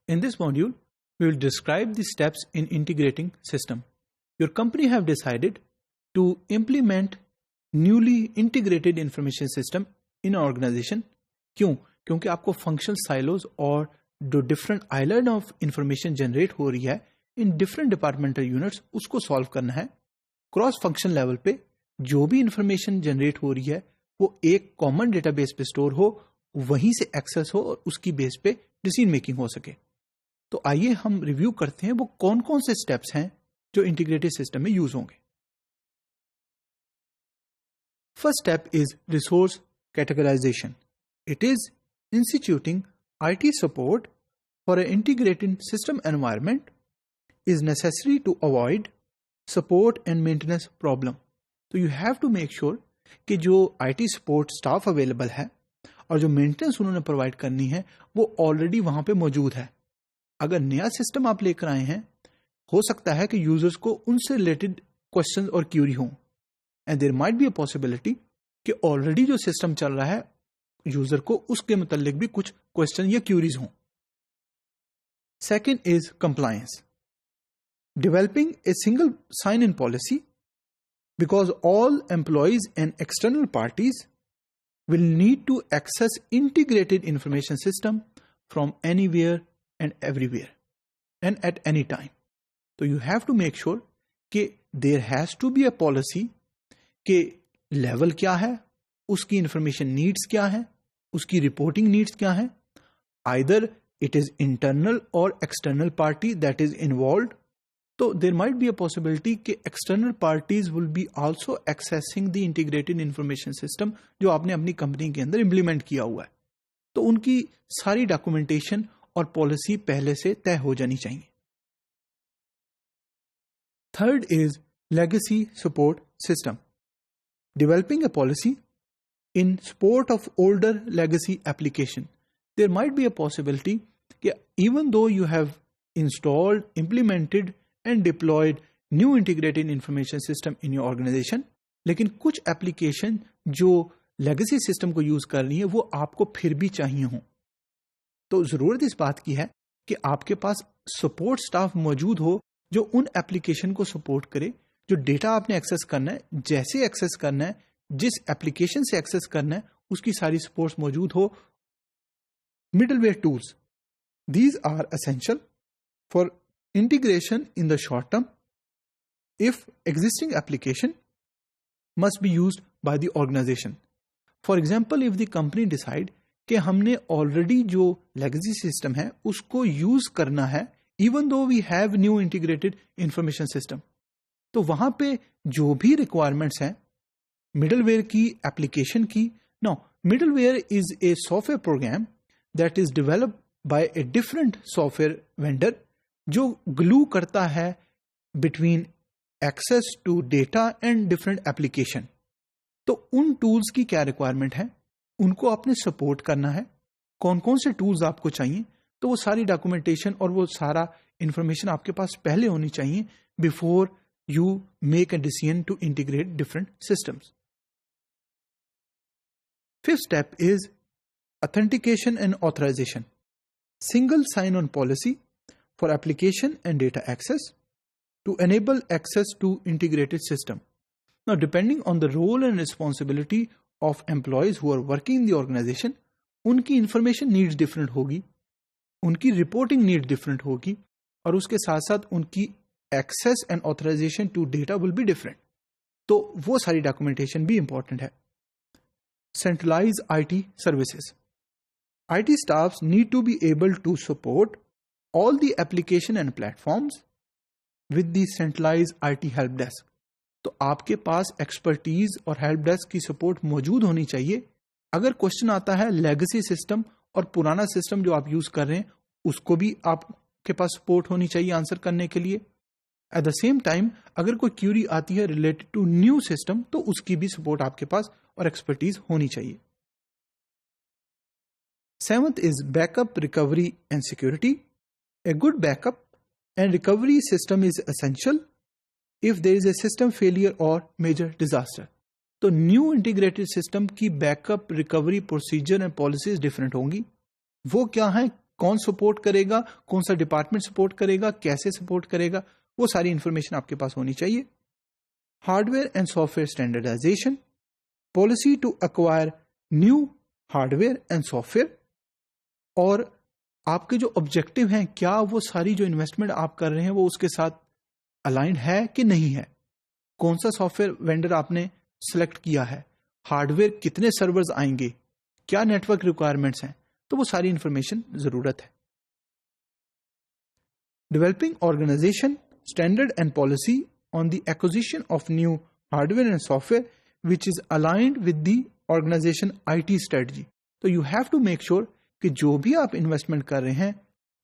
In this module, we will describe the steps in integrating system. Your company have decided to implement newly integrated information system in an organization. کیوں؟ کیونکہ آپ کو functional silos اور جو different island of information generate ہو رہی ہے ان ڈفرنٹ ڈپارٹمنٹل یونٹس اس کو سالو کرنا ہے. کراس فنکشن لیول پہ جو بھی انفارمیشن جنریٹ ہو رہی ہے وہ ایک کامن ڈیٹا بیس پہ اسٹور ہو, وہیں سے ایکسس ہو اور اس کی بیس پہ ڈیسیژن میکنگ ہو سکے. تو آئیے ہم ریویو کرتے ہیں وہ کون کون سے اسٹیپس ہیں جو انٹیگریٹڈ سسٹم میں یوز ہوں گے. First step is resource categorization. It is instituting IT support for an integrated system environment is necessary to avoid support and maintenance problem. So you have to make sure کہ جو IT support staff available ہے اور جو maintenance انہوں نے provide کرنی ہے وہ already وہاں پہ موجود ہے. اگر نیا سسٹم آپ لے کر آئے ہیں ہو سکتا ہے کہ یوزرز کو ان سے ریلیٹڈ questions اور query ہوں, and there might be a possibility کہ already جو سسٹم چل رہا ہے یوزر کو اس کے متعلق بھی کچھ کوشچن یا کیوریز ہوں. Second is compliance. Developing a single sign in policy because all employees and external parties will need to access integrated information system from anywhere and everywhere and at any time. تو you have to make sure کہ there has to be a policy کہ level کیا ہے, اس کی information needs کیا ہیں, اس کی reporting needs کیا ہیں. آئدر اٹ از انٹرنل اور external party that is involved. تو there might be a possibility کہ external parties will be also accessing the integrated information system جو آپ نے اپنی کمپنی کے اندر امپلیمنٹ کیا ہوا ہے. تو ان کی ساری ڈاکومنٹیشن اور پالیسی پہلے سے طے ہو جانی چاہیے. Third is legacy support system. Developing a policy in support of older legacy application. There might be a possibility that even though you have installed, implemented and deployed new integrated information system in your organization, لیکن کچھ application جو legacy system کو use کر رہی ہے وہ آپ کو پھر بھی چاہیے ہوں. تو ضرورت اس بات کی ہے کہ آپ کے پاس support staff موجود ہو جو ان application کو support کرے, جو ڈیٹا آپ نے ایکسس کرنا ہے, جیسے ایکسس کرنا ہے, جس ایپلیکیشن سے ایکسس کرنا ہے اس کی ساری سپورٹس موجود ہو. Middleware tools, these are essential for integration in the short term of existing application must be used by the organization. For example if the company decide کہ ہم نے آلریڈی جو لیگیسی سسٹم ہے اس کو use کرنا ہے even though we have new integrated information system, تو وہاں پہ جو بھی ریکوائرمنٹس ہیں مڈل ویئر کی, ایپلیکیشن کی. No, middleware is a software program that is develop by a different software vendor جو گلو کرتا ہے between access to data and different application. تو ان ٹولس کی کیا ریکوائرمنٹ ہے, ان کو آپ نے سپورٹ کرنا ہے. کون کون سے ٹولز آپ کو چاہیے, تو وہ ساری ڈاکومنٹیشن اور وہ سارا انفارمیشن آپ کے پاس پہلے ہونی چاہیے before you make a decision to integrate different systems. Fifth step is authentication and authorization. Single sign-on policy for application and data access to enable access to integrated system. Now, depending on the role and responsibility of employees who are working in the organization, unki information needs different hogi, unki reporting needs different hogi, aur uske saath saath unki access and authorization to data will be different. تو وہ ساری documentation بھی important ہے. Centralized IT services. IT staffs need to be able to support all the application and platforms with the centralized IT help desk. تو آپ کے پاس expertise اور help desk کی سپورٹ موجود ہونی چاہیے. اگر کوشچن آتا ہے لیگیسی سسٹم اور پرانا سسٹم جو آپ یوز کر رہے ہیں اس کو بھی آپ کے پاس سپورٹ ہونی چاہیے آنسر کرنے کے لیے. ایٹ دا سیم ٹائم اگر کوئی کیوری آتی ہے ریلیٹڈ ٹو نیو سسٹم تو اس کی بھی سپورٹ آپ کے پاس اور ایکسپرٹیز ہونی چاہیے. Seventh is back up, recovery and security. A good back up and recovery system is essential if there is a system failure or major disaster. تو new integrated system کی back up recovery procedure and policies different ہوں گی. وہ کیا ہیں کون support کرے گا, کون سا ڈپارٹمنٹ سپورٹ کرے گا, کیسے سپورٹ کرے گا, وہ ساری انفارمیشن آپ کے پاس ہونی چاہیے. Hardware and software standardisation, policy to acquire new hardware and software, اور آپ کے جو آبجیکٹو ہیں کیا وہ ساری جو انویسٹمنٹ آپ کر رہے ہیں وہ اس کے ساتھ الائنڈ ہے کہ نہیں ہے, کون سا سافٹ ویئر وینڈر آپ نے سلیکٹ کیا ہے, ہارڈ ویئر کتنے سرورز آئیں گے, کیا نیٹ ورک ریکوائرمنٹس ہیں, تو وہ ساری انفارمیشن ضرورت ہے. Developing organization standard and policy on the acquisition of new hardware and software which is aligned with the organization IT strategy. تو you have to make sure کہ جو بھی آپ انویسٹمنٹ کر رہے ہیں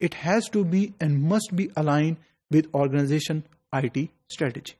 it has to be and must be aligned with organization IT strategy.